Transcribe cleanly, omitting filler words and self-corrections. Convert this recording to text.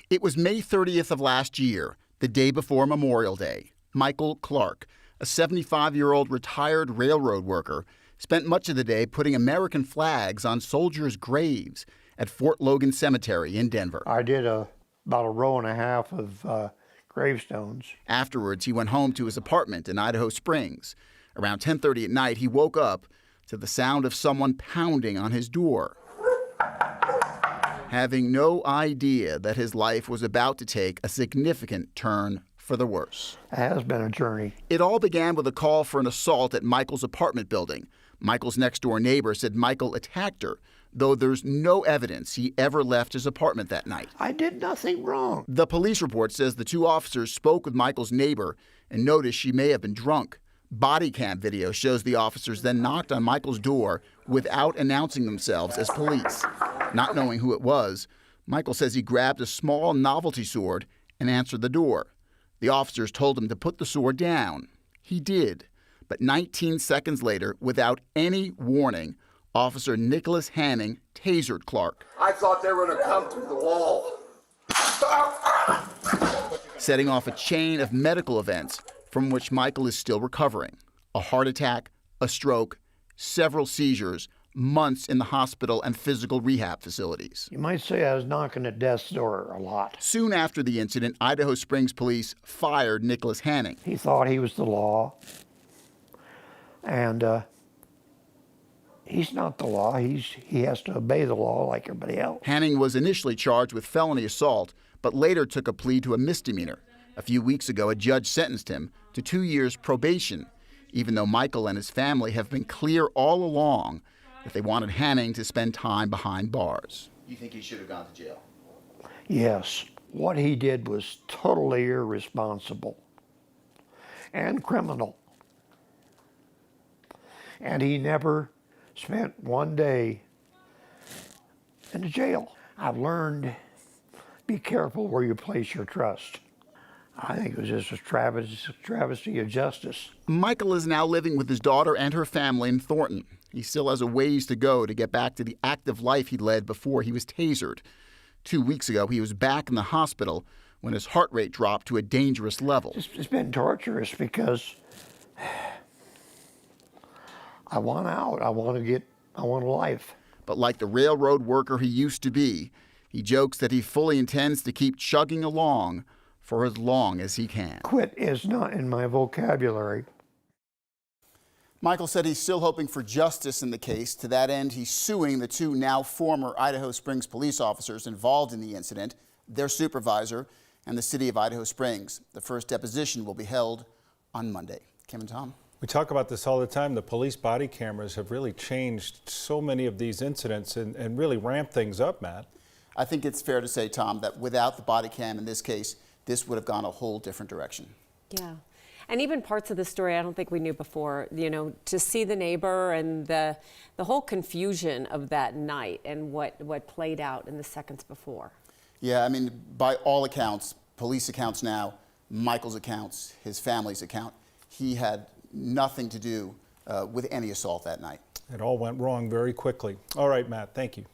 It was May 30th of last year, the day before Memorial Day. Michael Clark, a 75-year-old retired railroad worker, spent much of the day putting American flags on soldiers' graves at Fort Logan Cemetery in Denver. I did about a row and a half of gravestones. Afterwards, he went home to his apartment in Idaho Springs. Around 10:30 at night, he woke up to the sound of someone pounding on his door. Having no idea that his life was about to take a significant turn for the worse. It has been a journey. It all began with a call for an assault at Michael's apartment building. Michael's next-door neighbor said Michael attacked her, though there's no evidence he ever left his apartment that night. I did nothing wrong. The police report says the two officers spoke with Michael's neighbor and noticed she may have been drunk. Body cam video shows the officers then knocked on Michael's door without announcing themselves as police. Not knowing who it was, Michael says he grabbed a small novelty sword and answered the door. The officers told him to put the sword down. He did. But 19 seconds later, without any warning, Officer Nicholas Hanning tasered Clark. I thought they were going to come through the wall. Setting off a chain of medical events from which Michael is still recovering. A heart attack, a stroke, several seizures, months in the hospital and physical rehab facilities. You might say I was knocking at death's door a lot. Soon after the incident, Idaho Springs police fired Nicholas Hanning. He thought he was the law, and he's not the law. He has to obey the law like everybody else. Hanning was initially charged with felony assault, but later took a plea to a misdemeanor. A few weeks ago, a judge sentenced him to 2 years probation, even though Michael and his family have been clear all along that they wanted Hanning to spend time behind bars. You think he should have gone to jail? Yes. What he did was totally irresponsible and criminal. And he never spent one day in the jail. I've learned, be careful where you place your trust. I think it was just a travesty of justice. Michael is now living with his daughter and her family in Thornton. He still has a ways to go to get back to the active life he led before he was tasered. 2 weeks ago, he was back in the hospital when his heart rate dropped to a dangerous level. It's been torturous because I want out. I want a life. But like the railroad worker he used to be, he jokes that he fully intends to keep chugging along for as long as he can. Quit is not in my vocabulary. Michael said he's still hoping for justice in the case. To that end, he's suing the two now former Idaho Springs police officers involved in the incident, their supervisor, and the city of Idaho Springs. The first deposition will be held on Monday. Kim and Tom. We talk about this all the time. The police body cameras have really changed so many of these incidents and really ramped things up, Matt. I think it's fair to say, Tom, that without the body cam in this case, this would have gone a whole different direction. Yeah. And even parts of the story I don't think we knew before, you know, to see the neighbor and the whole confusion of that night and what played out in the seconds before. Yeah, I mean, by all accounts, police accounts now, Michael's accounts, his family's account, he had nothing to do with any assault that night. It all went wrong very quickly. All right, Matt, thank you.